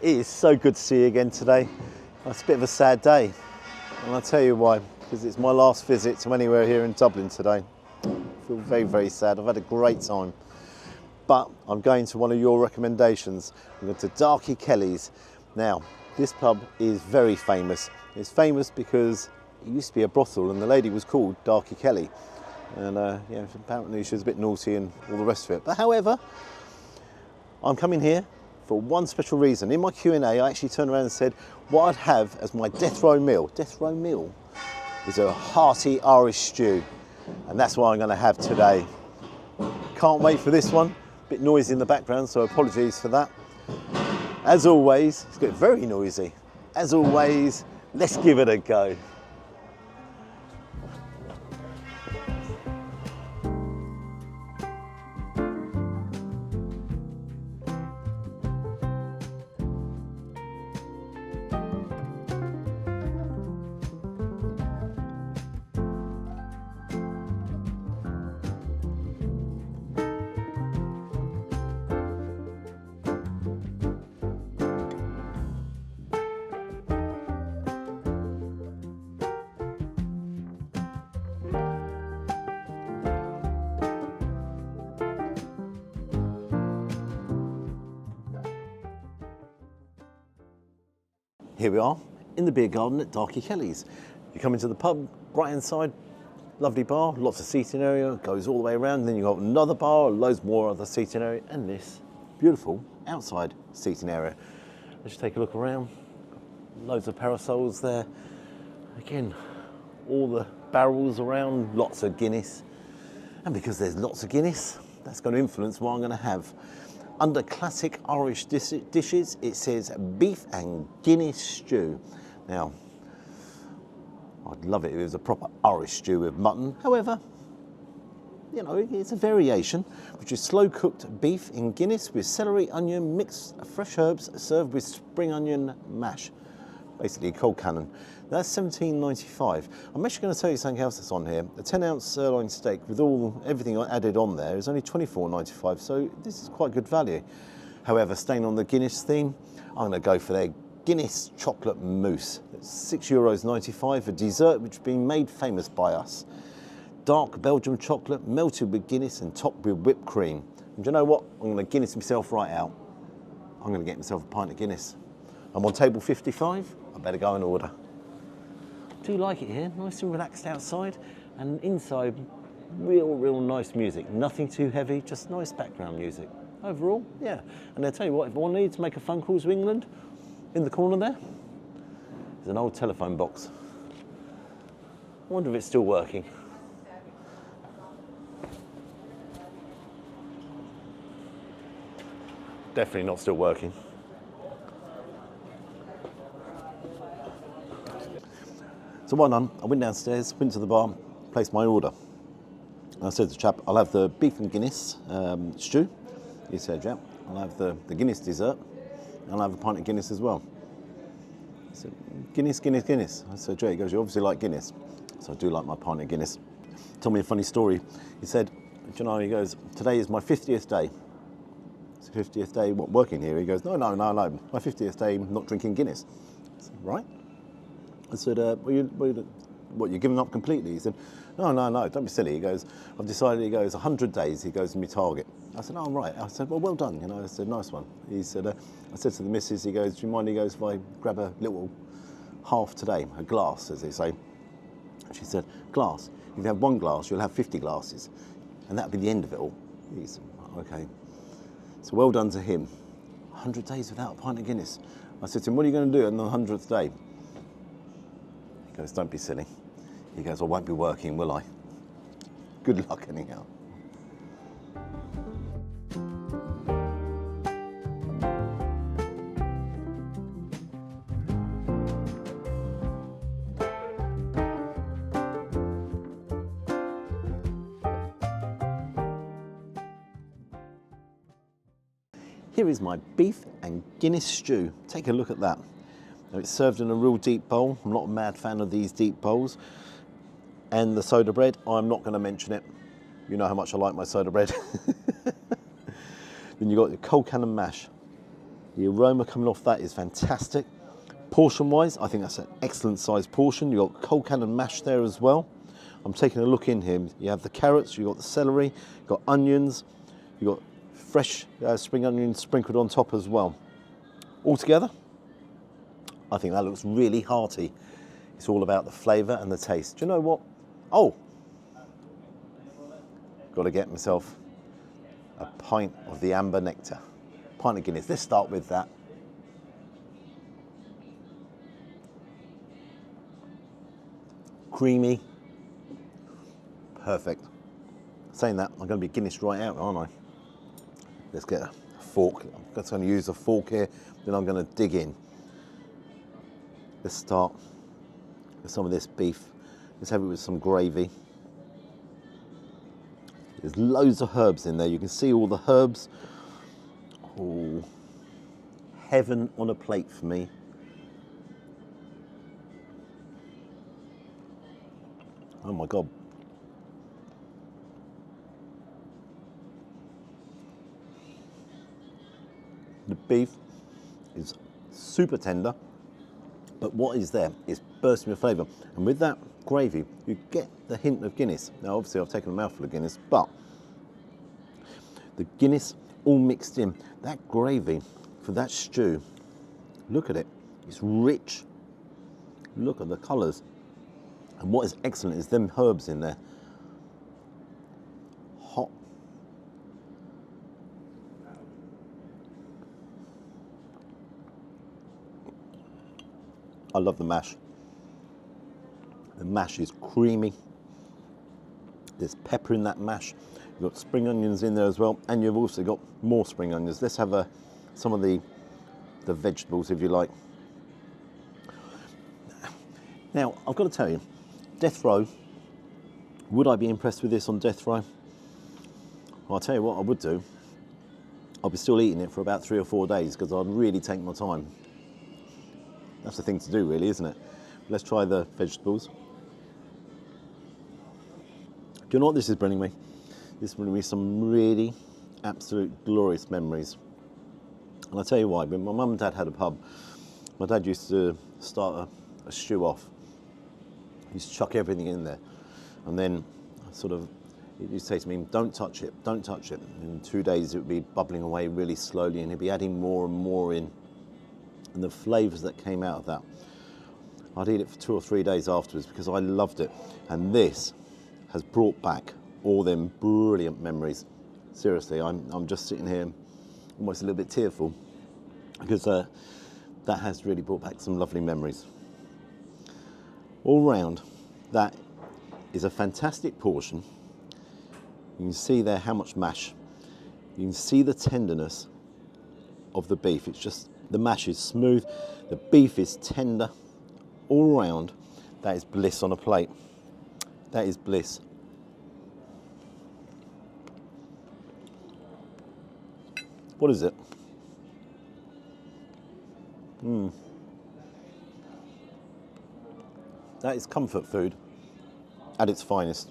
It is so good to see you again today. It's a bit of a sad day, and I'll tell you why, because it's my last visit to anywhere here in Dublin today. I feel very, very sad. I've had a great time, but I'm going to one of your recommendations. I'm going to Darkey Kelly's. Now, this pub is very famous. It's famous because it used to be a brothel, and the lady was called Darkey Kelly. And yeah, apparently she was a bit naughty and all the rest of it. But however, I'm coming here for one special reason. In my Q&A, I actually turned around and said what I'd have as my death row meal. Death row meal is a hearty Irish stew, and that's what I'm going to have today. Can't wait for this one. A bit noisy in the background, so apologies for that. As always, it's getting very noisy. As always, let's give it a go. Here we are in the beer garden at Darkey Kelly's. You come into the pub, right hand side, lovely bar, lots of seating area, goes all the way around, and then you've got another bar, loads more other seating area, and this beautiful outside seating area. Let's take a look around, loads of parasols there. Again, all the barrels around, lots of Guinness. And because there's lots of Guinness, that's going to influence what I'm going to have. Under classic Irish dishes, it says beef and Guinness stew. Now, I'd love it if it was a proper Irish stew with mutton. However, you know, it's a variation, which is slow cooked beef in Guinness with celery, onion, mixed fresh herbs, served with spring onion mash. Basically a cold cannon. That's $17.95. I'm actually going to tell you something else that's on here. A 10-ounce sirloin steak with everything added on there is only $24.95, so this is quite good value. However, staying on the Guinness theme, I'm going to go for their Guinness chocolate mousse. It's €6.95, a dessert which has been made famous by us. Dark Belgian chocolate melted with Guinness and topped with whipped cream. And do you know what? I'm going to Guinness myself right out. I'm going to get myself a pint of Guinness. I'm on table 55. I better go and order. I do like it here, nice and relaxed outside, and inside, real nice music. Nothing too heavy, just nice background music. Overall, yeah. And I'll tell you what, if I need to make a phone call to England, in the corner there, there's an old telephone box. I wonder if it's still working. Definitely not still working. So what I've done, I went downstairs, went to the bar, placed my order. And I said to the chap, I'll have the beef and Guinness stew. He said, yeah. I'll have the Guinness dessert. And I'll have a pint of Guinness as well. I said, Guinness. I said, Jay, he goes, you obviously like Guinness. So I do like my pint of Guinness. He told me a funny story. He said, do you know, he goes, today is my 50th day. It's the 50th day, what, working here? He goes, no. My 50th day not drinking Guinness. I said, right. I said, what, you're giving up completely? He said, no, don't be silly. He goes, I've decided, he goes, 100 days, he goes, my target. I said, oh, right. I said, well done, you know. I said, nice one. He said, I said to the missus, he goes, do you mind, he goes, if I grab a little half today, a glass, as they say. She said, glass. If you have one glass, you'll have 50 glasses. And that'll be the end of it all. He said, okay. So well done to him. 100 days without a pint of Guinness. I said to him, what are you going to do on the 100th day? He goes, don't be silly. He goes, I won't be working, will I? Good luck anyhow. Here is my beef and Guinness stew. Take a look at that. Now, it's served in a real deep bowl. I'm not a mad fan of these deep bowls. And the soda bread, I'm not going to mention it. You know how much I like my soda bread. Then you've got the cold cannon mash. The aroma coming off that is fantastic. Portion-wise, I think that's an excellent sized portion. You've got cold cannon mash there as well. I'm taking a look in here. You have the carrots, you've got the celery, you've got onions, you've got fresh spring onions sprinkled on top as well. Altogether, I think that looks really hearty. It's all about the flavour and the taste. Do you know what? Oh, got to get myself a pint of the amber nectar. Pint of Guinness. Let's start with that. Creamy. Perfect. Saying that, I'm going to be Guinness right out, aren't I? Let's get a fork. I'm just going to use a fork here, then I'm going to dig in. Let's start with some of this beef. Let's have it with some gravy. There's loads of herbs in there. You can see all the herbs. Oh, heaven on a plate for me. Oh my God. The beef is super tender, but what is there is bursting with flavour. And with that gravy, you get the hint of Guinness. Now, obviously, I've taken a mouthful of Guinness, but the Guinness all mixed in. That gravy for that stew, look at it. It's rich. Look at the colours. And what is excellent is them herbs in there. Hot. I love the mash. The mash is creamy. There's pepper in that mash. You've got spring onions in there as well, and you've also got more spring onions. Let's have some of the vegetables, if you like. Now, I've got to tell you, death row, would I be impressed with this on death row? Well, I'll tell you what I would do. I'll be still eating it for about 3 or 4 days because I'd really take my time. That's the thing to do, really, isn't it? Let's try the vegetables. Do you know what this is bringing me? This is bringing me some really absolute glorious memories. And I'll tell you why. When my mum and dad had a pub, my dad used to start a stew off. He used to chuck everything in there. And then sort of, he used to say to me, don't touch it, don't touch it. In 2 days it would be bubbling away really slowly and he'd be adding more and more in. And the flavours that came out of that, I'd eat it for 2 or 3 days afterwards because I loved it. And this has brought back all them brilliant memories. Seriously, I'm just sitting here almost a little bit tearful because that has really brought back some lovely memories. All round, that is a fantastic portion. You can see there how much mash. You can see the tenderness of the beef. It's just, the mash is smooth, the beef is tender. All round, that is bliss on a plate. That is bliss. What is it? That is comfort food at its finest.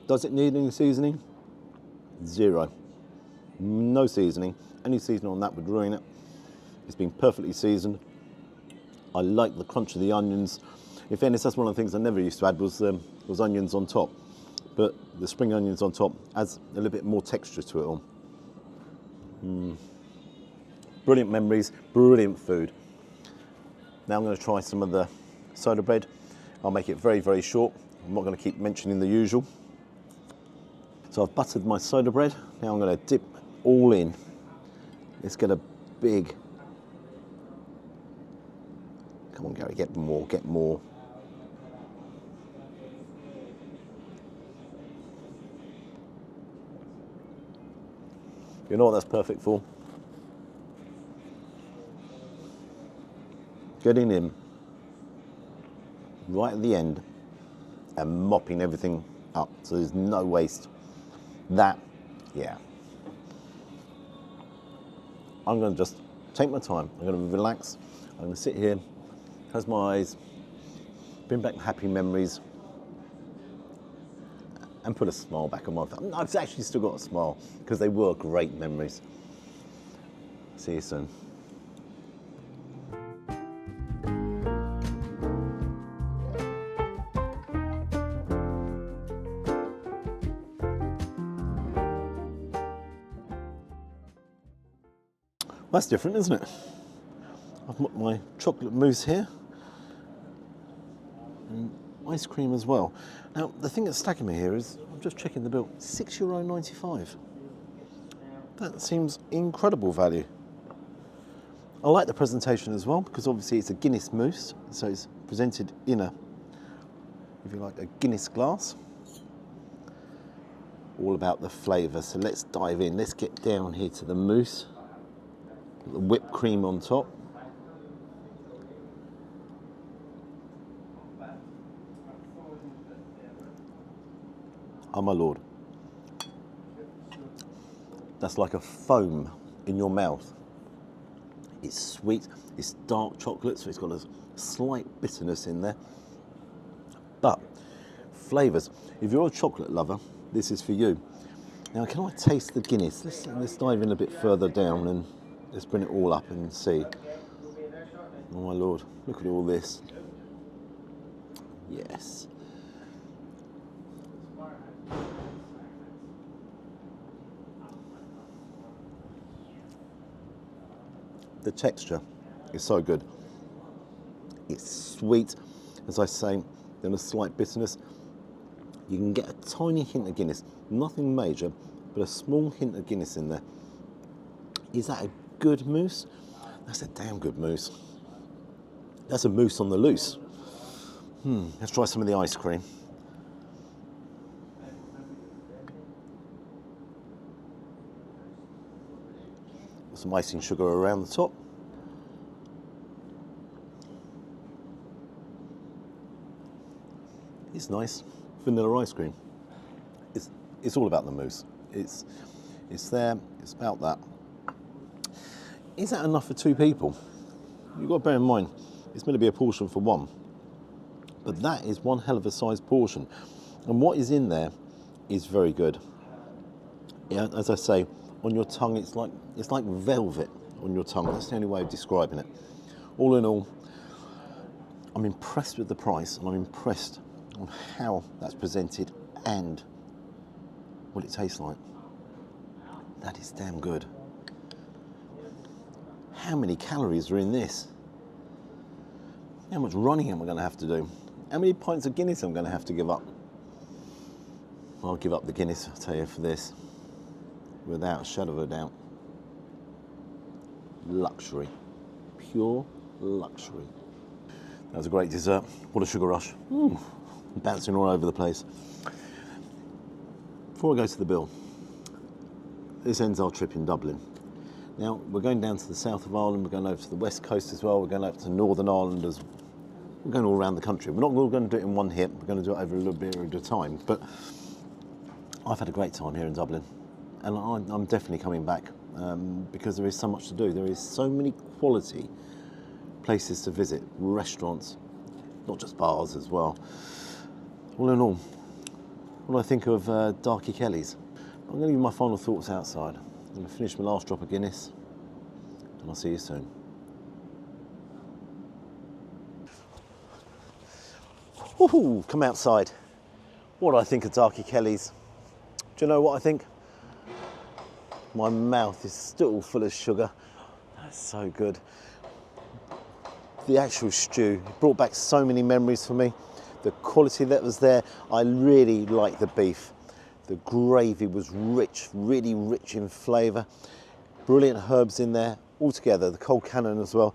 Does it need any seasoning? Zero. No seasoning. Any seasoning on that would ruin it. It's been perfectly seasoned. I like the crunch of the onions. In fairness, that's one of the things I never used to add was onions on top. But the spring onions on top adds a little bit more texture to it all. Brilliant memories, brilliant food. Now I'm going to try some of the soda bread. I'll make it very, very short. I'm not going to keep mentioning the usual. So I've buttered my soda bread. Now I'm going to dip all in. Let's get a big... Come on, Gary, get more, get more. You know what that's perfect for? Getting in right at the end and mopping everything up so there's no waste. That, yeah. I'm going to just take my time. I'm going to relax. I'm going to sit here, close my eyes, bring back happy memories, and put a smile back on my face. I've actually still got a smile because they were great memories. See you soon. That's different, isn't it? I've got my chocolate mousse here and ice cream as well. Now, the thing that's stacking me here is, I'm just checking the bill, €6.95. That seems incredible value. I like the presentation as well, because obviously it's a Guinness mousse, so it's presented in a, if you like, a Guinness glass. All about the flavour, so let's dive in. Let's get down here to the mousse. The whipped cream on top. Oh my lord. That's like a foam in your mouth. It's sweet, it's dark chocolate, so it's got a slight bitterness in there. But flavours, if you're a chocolate lover, this is for you. Now, can I taste the Guinness? Let's dive in a bit further down and let's bring it all up and see. Oh my lord, look at all this. Yes. The texture is so good. It's sweet, as I say, then a slight bitterness. You can get a tiny hint of Guinness, nothing major, but a small hint of Guinness in there. Is that a good mousse? That's a damn good mousse. That's a mousse on the loose. Let's try some of the ice cream. Some icing sugar around the top. It's nice. Vanilla ice cream. It's all about the mousse. It's there. It's about that. Is that enough for two people? You've got to bear in mind, it's meant to be a portion for one. But that is one hell of a sized portion. And what is in there is very good. Yeah, as I say, on your tongue, it's like velvet on your tongue. That's the only way of describing it. All in all, I'm impressed with the price, and I'm impressed on how that's presented and what it tastes like. That is damn good. How many calories are in this? How much running am I going to have to do? How many pints of Guinness am I going to have to give up? I'll give up the Guinness, I'll tell you, for this. Without a shadow of a doubt. Luxury. Pure luxury. That was a great dessert. What a sugar rush. Bouncing all over the place. Before I go to the bill, this ends our trip in Dublin. Now, we're going down to the south of Ireland, we're going over to the west coast as well, we're going over to Northern Ireland as well. We're going all around the country. We're not all going to do it in one hit, we're going to do it over a little period of time. But I've had a great time here in Dublin, and I'm definitely coming back because there is so much to do. There is so many quality places to visit, restaurants, not just bars as well. All in all, what do I think of Darkey Kelly's? I'm going to give my final thoughts outside. I'm going to finish my last drop of Guinness, and I'll see you soon. Woohoo, come outside. What do I think of Darkey Kelly's? Do you know what I think? My mouth is still full of sugar. That's so good. The actual stew brought back so many memories for me. The quality that was there, I really liked the beef. The gravy was rich, really rich in flavour. Brilliant herbs in there, altogether, the cold cannon as well.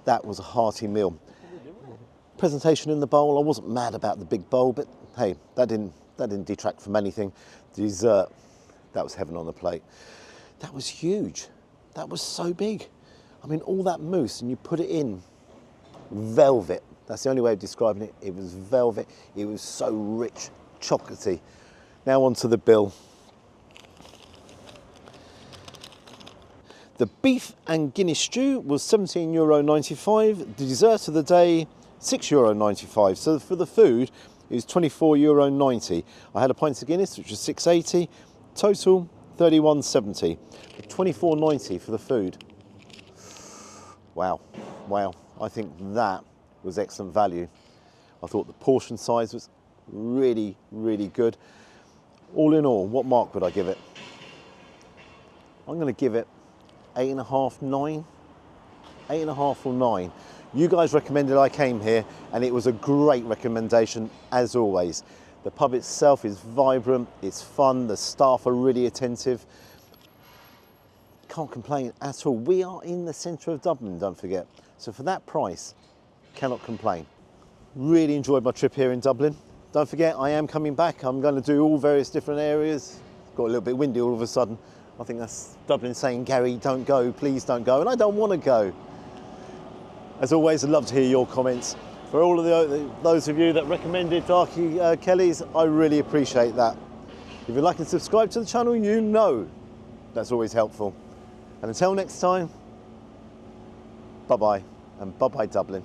That was a hearty meal. Presentation in the bowl, I wasn't mad about the big bowl, but hey, that didn't detract from anything. Dessert, that was heaven on the plate. That was huge. That was so big. I mean, all that mousse, and you put it in velvet. That's the only way of describing it. It was velvet. It was so rich, chocolatey. Now onto the bill. The beef and Guinness stew was €17.95. The dessert of the day, €6.95. So for the food, it was €24.90. I had a pint of Guinness, which was €6.80. Total, €31.70. €24.90 for the food. Wow, wow. I think that was excellent value. I thought the portion size was really, really good. All in all, what mark would I give it? I'm going to give it 8.5, 9. 8.5 or 9. You guys recommended I came here, and it was a great recommendation as always. The pub itself is vibrant, it's fun, the staff are really attentive. Can't complain at all. We are in the centre of Dublin, don't forget. So for that price, cannot complain. Really enjoyed my trip here in Dublin. Don't forget, I am coming back. I'm going to do all various different areas. Got a little bit windy all of a sudden. I think that's Dublin saying, Gary, don't go, please don't go. And I don't want to go. As always, I'd love to hear your comments. For all of those of you that recommended Darkey Kelly's, I really appreciate that. If you'd like to subscribe to the channel, you know that's always helpful. And until next time, bye-bye, and bye-bye Dublin.